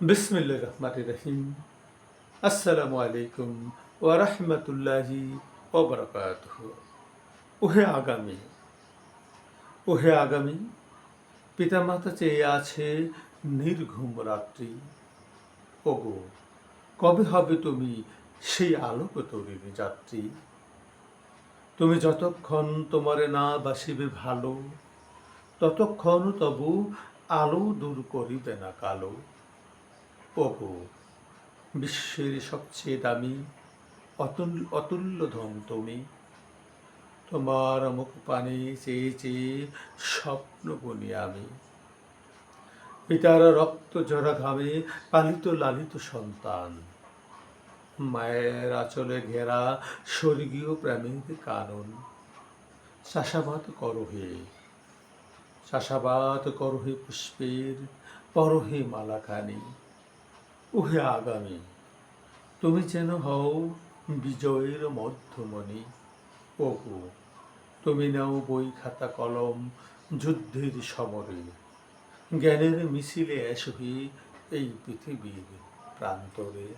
বিসমিল্লাহির রহমানির রহিম। আসসালামু আলাইকুম ওয়া রাহমাতুল্লাহি ওয়া বারাকাতুহু। ওহে আগামী, ওহে আগামী, পিতামাতা চেয়ে আছে নির্ঘুম রাত্রি। ওগো, কবে হবে তুমি সেই আলোক তরীর যাত্রী? তুমি যতক্ষণ তোমারে না বাসিবে ভালো, ততক্ষণ তবু আলো দূর করিবে না কালো। ওগো, বিশ্বের সবচেয়ে দামি অতুল্য ধন তুমি। তোমার মুখ পানে চেয়ে চেয়ে স্বপ্ন বুনি আমি। পিতার রক্ত ঝরা ঘামে পালিত লালিত সন্তান, মায়ের আঁচলে ঘেরা স্বর্গীয় প্রেমের কানন। চাষাবাদ করো হে, চাষাবাদ করো হে পুষ্পের পরহে মালাখানি। ওহে আগামী, তুমি যেন হও বিজয়ের মধ্যমণি। ওগো, তুমি নাও বই খাতা কলম যুদ্ধের সমরে, জ্ঞানের মিছিলে এসো হে এই পৃথিবীর প্রান্তরে।